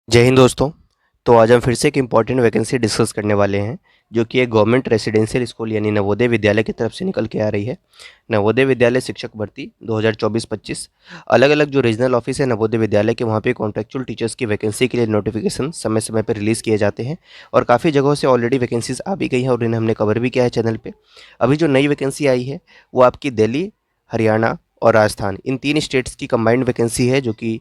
जय हिंद दोस्तों। तो आज हम फिर से एक इम्पॉर्टेंट वैकेंसी डिस्कस करने वाले हैं जो कि एक गवर्नमेंट रेसिडेंशियल स्कूल यानी नवोदय विद्यालय की तरफ से निकल के आ रही है। नवोदय विद्यालय शिक्षक भर्ती 2024-25। अलग अलग जो रीजनल ऑफिस है नवोदय विद्यालय के, वहाँ पे कॉन्ट्रेक्चुअल टीचर्स की वैकेंसी के लिए नोटिफिकेशन समय समय पर रिलीज़ किए जाते हैं और काफ़ी जगहों से ऑलरेडी वैकेंसीज आ भी गई हैं और इन्हें हमने कवर भी किया है चैनल पर। अभी जो नई वैकेंसी आई है वो आपकी दिल्ली, हरियाणा और राजस्थान, इन 3 स्टेट्स की कंबाइंड वैकेंसी है जो कि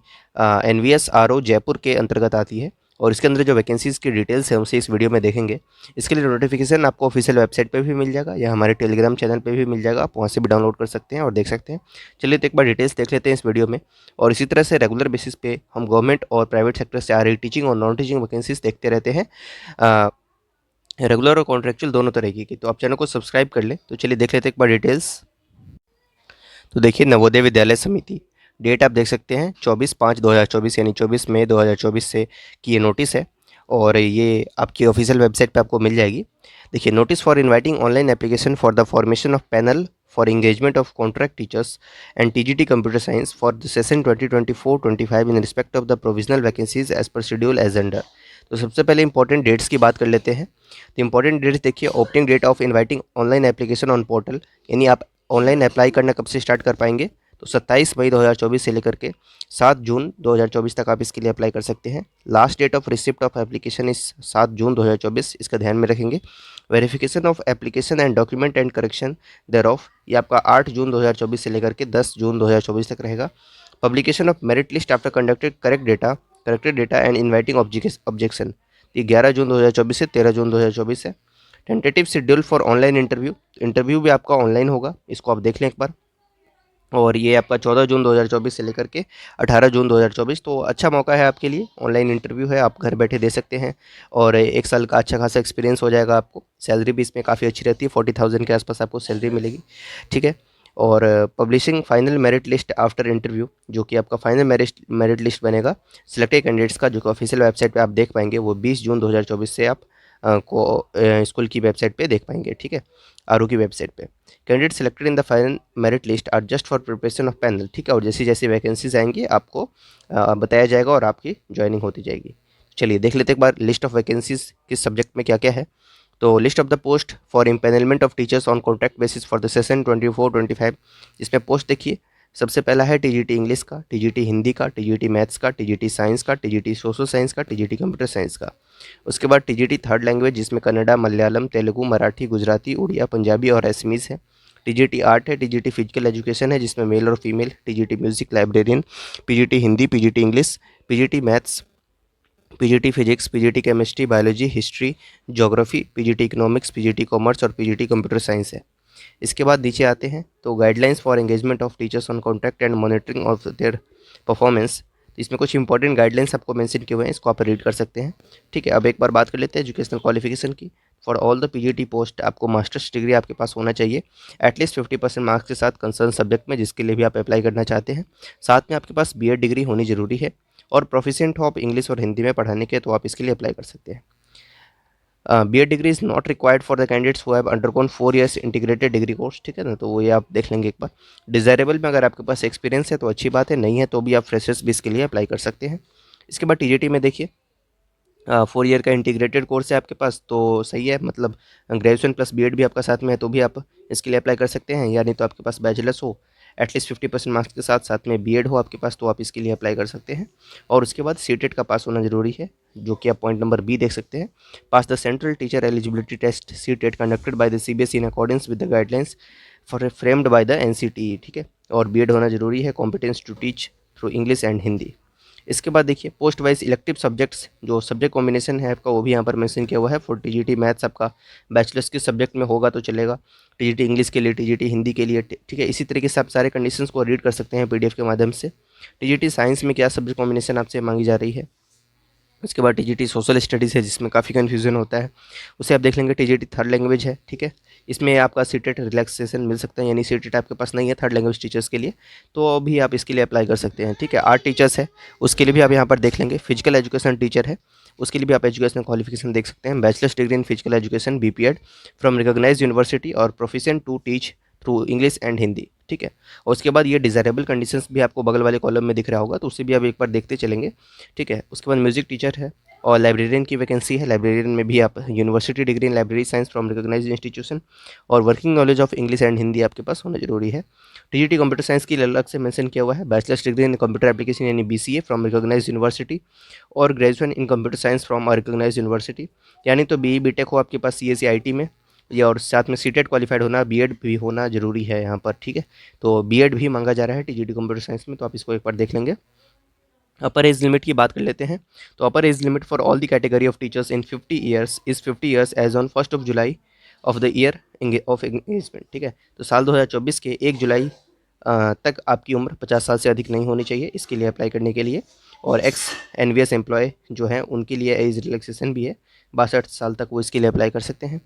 NVS RO जयपुर के अंतर्गत आती है। और इसके अंदर जो वैकेंसीज़ की डिटेल्स है उनसे इस वीडियो में देखेंगे। इसके लिए नोटिफिकेशन आपको ऑफिशियल वेबसाइट पे भी मिल जाएगा या हमारे टेलीग्राम चैनल पे भी मिल जाएगा, आप वहाँ से भी डाउनलोड कर सकते हैं और देख सकते हैं। चलिए तो एक बार डिटेल्स देख लेते हैं इस वीडियो में। और इसी तरह से रेगुलर बेसिस पे हम गवर्नमेंट और प्राइवेट सेक्टर से आ रही टीचिंग और नॉन टीचिंग वैकेंसीज देखते रहते हैं, रेगुलर और कॉन्ट्रेक्चुअल दोनों तरह की। तो आप चैनल को सब्सक्राइब कर लें। तो चलिए देख लेते हैं एक बार डिटेल्स। तो देखिए, नवोदय विद्यालय समिति, डेट आप देख सकते हैं 24/5/2024 यानी 24 मई 2024 से की ये नोटिस है और ये आपकी ऑफिशियल वेबसाइट पे आपको मिल जाएगी। देखिए, notice for inviting online application for the formation of panel for engagement of contract teachers and TGT computer science for the session 2024-25 in respect of the provisional vacancies as per schedule as under. तो सबसे पहले important dates की बात कर लेते हैं। तो important dates देखिए, opening date of inviting online application on portal, यानी आप ऑनलाइन अप्लाई करना कब से स्टार्ट कर पाएंगे, तो 27 मई 2024 से लेकर के 7 जून 2024 तक आप इसके लिए अप्लाई कर सकते हैं। Last date of receipt of application इस 7 जून 2024, इसका ध्यान में रखेंगे। Verification of application and document and correction thereof, ये आपका 8 जून 2024 से लेकर के 10 जून 2024 तक रहेगा। Publication of merit list after conducted corrected data and inviting objection, ये 11 जून 2024 से 13 जून 2024 है। Tentative schedule for online interview भी आपका ऑनलाइन होगा, इसको आप देख लें एक बार। और ये आपका 14 जून 2024 से लेकर के 18 जून 2024, तो अच्छा मौका है आपके लिए। ऑनलाइन इंटरव्यू है, आप घर बैठे दे सकते हैं और 1 साल का अच्छा खासा एक्सपीरियंस हो जाएगा आपको। सैलरी भी इसमें काफ़ी अच्छी रहती है, 40,000 के आसपास आपको सैलरी मिलेगी, ठीक है। और publishing final merit list after interview, जो कि आपका फाइनल मेरिट लिस्ट बनेगा सिलेक्टेड कैंडिडेट्स का, जो कि ऑफिशियल वेबसाइट पे आप देख पाएंगे, वो 20 जून 2024 से आप स्कूल की वेबसाइट पे देख पाएंगे, ठीक है, RO की वेबसाइट पे। Candidate selected in the final merit list are just for preparation of panel, ठीक है। और जैसी जैसी वैकेंसीज आएंगी आपको बताया जाएगा और आपकी ज्वाइनिंग होती जाएगी। चलिए देख लेते एक बार लिस्ट ऑफ वैकेंसीज किस सब्जेक्ट में क्या क्या है। तो list of the post for इम्पेनलमेंट of teachers on contract basis for the session 24-25, इसमें पोस्ट देखिए। सबसे पहला है TGT इंग्लिश का, TGT हिंदी का, TGT मैथ्स का, TGT साइंस का, TGT सोशल साइंस का, TGT कंप्यूटर साइंस का। उसके बाद TGT थर्ड लैंग्वेज, जिसमें कन्नड़ा, मलयालम, तेलुगु, मराठी, गुजराती, उड़िया, पंजाबी और असमीज़ है। TGT आर्ट है, TGT फिजिकल एजुकेशन है, जिसमें मेल और female, TGT music, librarian, PGT Hindi, PGT English, PGT maths, PGT physics, PGT chemistry, biology, history, geography, PGT economics, PGT commerce और PGT कंप्यूटर साइंस है। इसके बाद नीचे आते हैं तो guidelines for engagement of teachers on contract and monitoring of their performance, तो इसमें कुछ इंपॉर्टेंट गाइडलाइंस आपको मेंशन किए हुए हैं, इसको आप रीड कर सकते हैं, ठीक है। अब एक बार बात कर लेते हैं एजुकेशनल क्वालिफिकेशन की। For all the PGT post आपको मास्टर्स डिग्री आपके पास होना चाहिए एटलीस्ट 50% मार्क्स के साथ कंसर्न सब्जेक्ट में, जिसके लिए भी आप अप्लाई करना चाहते हैं। साथ में आपके पास BEd डिग्री होनी जरूरी है और प्रोफिशिएंट हो आप इंग्लिश और हिंदी में पढ़ाने के, तो आप इसके लिए अप्लाई कर सकते हैं। BEd degree is not required for the candidates who have undergone 4 years integrated degree course, ठीक है ना, तो वो ये आप देख लेंगे एक बार। डिज़ायरेबल में अगर आपके पास एक्सपीरियंस है तो अच्छी बात है, नहीं है तो भी आप फ्रेशर्स भी इसके लिए अप्लाई कर सकते हैं। इसके बाद TGT में देखिए 4 ईयर का इंटीग्रेटेड कोर्स है आपके पास, तो सही है, मतलब ग्रेजुएशन प्लस BEd भी आपका साथ में है तो भी आप इसके लिए अप्लाई कर सकते हैं। या नहीं तो आपके पास बैचलर्स हो एटलीस्ट 50% मार्क्स के साथ, साथ में BEd हो आपके पास, तो आप इसके लिए अप्लाई कर सकते हैं। और उसके बाद CTET का पास होना जरूरी है, जो कि आप पॉइंट नंबर B देख सकते हैं। Pass the central teacher eligibility test CTET conducted by the CBSE in accordance with the guidelines for framed by the NCTE, ठीक है। और BEd होना जरूरी है, competence to teach through English and Hindi. इसके बाद देखिए पोस्ट वाइज इलेक्टिव सब्जेक्ट्स, जो सब्जेक्ट कॉम्बिनेशन है आपका वो भी यहाँ पर मेंशन किया हुआ है। फॉर TGT मैथ्स आपका बैचलर्स के सब्जेक्ट में होगा तो चलेगा, TGT इंग्लिश के लिए, TGT हिंदी के लिए, ठीक है। इसी तरीके से आप सारे कंडीशंस को रीड कर सकते हैं PDF के माध्यम से। TGT साइंस में क्या सब्जेक्ट कॉम्बिनेशन आपसे मांगी जा रही है। उसके बाद TGT सोशल स्टडीज़ है, जिसमें काफ़ी कन्फ्यूजन होता है, उसे आप देख लेंगे। TGT थर्ड लैंग्वेज है, ठीक है, इसमें आपका CTET रिलैक्सेशन मिल सकता है, यानी CTET आपके पास नहीं है थर्ड लैंग्वेज टीचर्स के लिए, तो भी आप इसके लिए अप्लाई कर सकते हैं, ठीक है। आर्ट टीचर्स है, उसके लिए भी आप यहाँ पर देख लेंगे। फिजिकल एजुकेशन टीचर है, उसके लिए भी आप एजुकेशनल क्वालिफिकेशन देख सकते हैं। Bachelor's degree in physical education BPEd from recognised university और proficient to teach through English and Hindi, ठीक है। और उसके बाद ये डिज़ायरेबल कंडीशंस भी आपको बगल वाले कॉलम में दिख रहा होगा, तो उससे भी आप एक बार देखते चलेंगे, ठीक है। उसके बाद म्यूजिक टीचर है और लाइब्रेरियन की वैकेंसी है। लाइब्रेरियन में भी आप university degree in library science from recognised institution और working knowledge of English and Hindi आपके पास होना जरूरी है। टीजीटी कंप्यूटर साइंस के लिए अलग से मेंशन किया हुआ है। Bachelor's degree in computer application यानी बीसीए फ्रॉम रिकॉग्नाइज्ड यूनिवर्सिटी और graduation in computer science from recognised university, यानी तो बीई बीटेक हो आपके पास सीएससी आईटी में, या और साथ में सीटेट क्वालिफाइड होना, बीएड भी होना जरूरी है यहाँ पर, ठीक है। तो बीएड भी मांगा जा रहा है टीजीटी कंप्यूटर साइंस में, तो आप इसको एक बार देख लेंगे। अपर एज लिमिट की बात कर लेते हैं। तो upper age limit for all the category of teachers in 50 years is 50 years age on 1 July of the year of engagement, ठीक है। तो साल 2024 के 1 जुलाई तक आपकी उम्र 50 साल से अधिक नहीं होनी चाहिए इसके लिए अप्लाई करने के लिए। और एक्स एनवीएस एम्प्लॉय जो हैं उनके लिए एज रिलैक्सेशन भी है, 62 साल तक वो इसके लिए अप्लाई कर सकते हैं।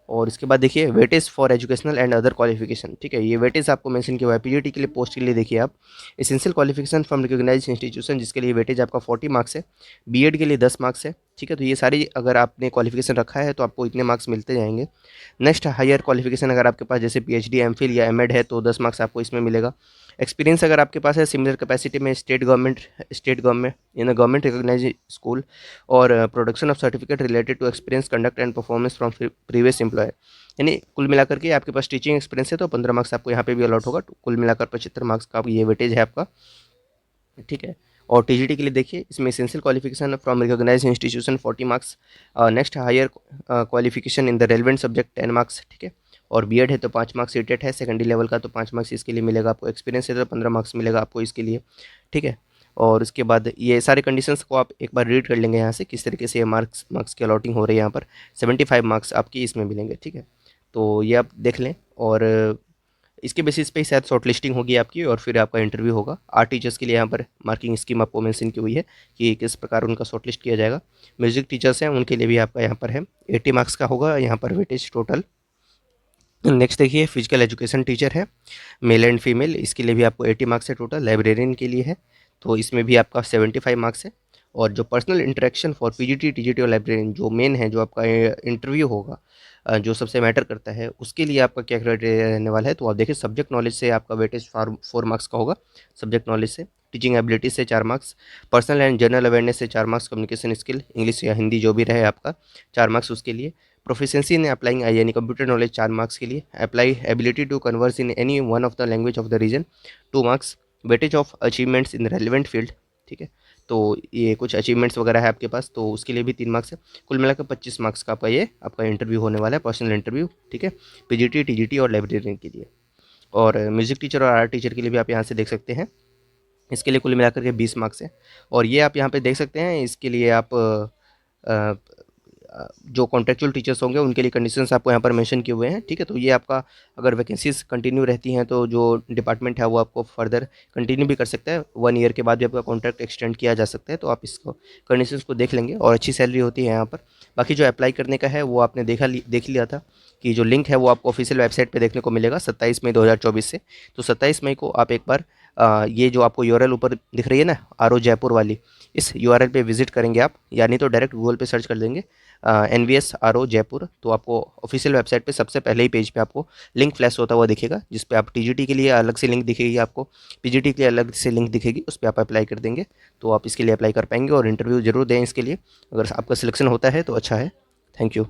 और इसके बाद देखिए weightage for educational and other qualification, ठीक है। ये वेटेज आपको मेंशन किया हुआ है पीजीटी के लिए पोस्ट के लिए। देखिए आप essential qualification from recognised institution जिसके लिए वेटेज आपका 40 मार्क्स है, बीएड के लिए 10 मार्क्स है, ठीक है। तो ये सारी अगर आपने क्वालिफिकेशन रखा है तो आपको इतने मार्क्स मिलते जाएंगे। नेक्स्ट हायर क्वालिफिकेशन अगर आपके पास जैसे पीएचडी एमफिल या एमएड है तो 10 मार्क्स आपको इसमें मिलेगा। एक्सपीरियंस अगर आपके पास है सिमिलर कैपेसिटी में state government in government recognised school और production of certificate related to experience conduct and performance from previous employ, यानी कुल मिलाकर के आपके पास टीचिंग एक्सपीरियंस है तो 15 मार्क्स आपको यहाँ पे भी अलॉट होगा। तो कुल मिलाकर 75 मार्क्स का ये वेटेज है आपका, ठीक है। और टीजीटी के लिए देखिए इसमें essential qualification from recognised institution 40 marks, next higher qualification in the relevant subject 10 marks, ठीक है। और बीएड है तो 5 मार्क्स, सीटेट है सेकेंडरी लेवल का तो 5 मार्क्स इसके लिए मिलेगा आपको, एक्सपीरियंस है तो 15 मार्क्स मिलेगा आपको इसके लिए, ठीक है। और उसके बाद ये सारे कंडीशंस को आप एक बार रीड कर लेंगे यहाँ से किस तरीके से ये मार्क्स की अलॉटिंग हो रही है। यहाँ पर 75 मार्क्स आपकी इसमें मिलेंगे, ठीक है। तो ये आप देख लें और इसके बेसिस पे शायद शॉर्ट लिस्टिंग होगी आपकी और फिर आपका इंटरव्यू होगा। 8 टीचर्स के लिए यहाँ पर मार्किंग स्कीम आपको मेंशन की हुई है कि किस प्रकार उनका शॉर्ट लिस्ट किया जाएगा। म्यूजिक टीचर्स हैं उनके लिए भी आपका यहाँ पर है 80 मार्क्स का होगा यहाँ पर वेटेज टोटल। नेक्स्ट देखिए फिजिकल एजुकेशन टीचर है मेल एंड फीमेल, इसके लिए भी आपको 80 मार्क्स है टोटल। लाइब्रेरियन के लिए है तो इसमें भी आपका 75 मार्क्स है। और जो personal interaction for PGT TGT और लाइब्रेरियन जो मेन है जो आपका इंटरव्यू होगा जो सबसे मैटर करता है उसके लिए आपका क्या क्राइटेरिया रहने वाला है। तो आप देखिए सब्जेक्ट नॉलेज से आपका वेटेज 4 मार्क्स का होगा, सब्जेक्ट नॉलेज से। टीचिंग एबिलिटी से 4 marks, personal and general awareness से 4 मार्क्स, कम्युनिकेशन स्किल इंग्लिश या हिंदी जो भी रहे आपका 4 मार्क्स उसके लिए। प्रोफिशिएंसी इन अप्लाइंग यानी कंप्यूटर नॉलेज 4 मार्क्स के लिए। Apply ability to converse in any one of the language of the region 2 marks. Weightage of achievements in relevant field, ठीक है। तो ये कुछ अचीवमेंट्स वगैरह है आपके पास तो उसके लिए भी 3 मार्क्स है। कुल मिलाकर 25 मार्क्स का आपका इंटरव्यू होने वाला है, पर्सनल इंटरव्यू, ठीक है। पीजीटी टीजीटी और लाइब्रेरियन के लिए। और म्यूजिक टीचर और आर्ट टीचर के लिए भी आप यहाँ से देख सकते हैं, इसके लिए कुल मिलाकर के 20 मार्क्स है। और ये आप यहाँ पे देख सकते हैं इसके लिए आप जो कॉन्ट्रेक्चुअल टीचर्स होंगे उनके लिए कंडीशंस आपको यहाँ पर मेंशन किए हुए हैं, ठीक है। तो ये आपका अगर वैकेंसीज कंटिन्यू रहती हैं तो जो डिपार्टमेंट है वो आपको फर्दर कंटिन्यू भी कर सकता है, 1 ईयर के बाद भी आपका कॉन्ट्रैक्ट एक्सटेंड किया जा सकता है। तो आप इसको कंडीशंस को देख लेंगे और अच्छी सैलरी होती है यहाँ पर। बाकी जो अप्लाई करने का है वो आपने देख लिया था कि जो लिंक है वो आपको ऑफिशियल वेबसाइट पर देखने को मिलेगा 27 मई 2024 से। तो 27 मई को आप एक बार ये जो आपको यूआरएल ऊपर दिख रही है ना आरओ जयपुर वाली, इस यूआरएल पे विजिट करेंगे आप, यानी तो डायरेक्ट गूगल पे सर्च कर देंगे NVS RO जयपुर, तो आपको ऑफिशियल वेबसाइट पे सबसे पहले ही पेज पे आपको लिंक फ्लैश होता हुआ दिखेगा जिस पे आप टीजीटी के लिए अलग से लिंक दिखेगी, आपको पीजीटी के लिए अलग से लिंक दिखेगी, उस पर आप अप्लाई कर देंगे तो आप इसके लिए अप्लाई कर पाएंगे और इंटरव्यू जरूर दें इसके लिए। अगर आपका सिलेक्शन होता है तो अच्छा है। Thank you.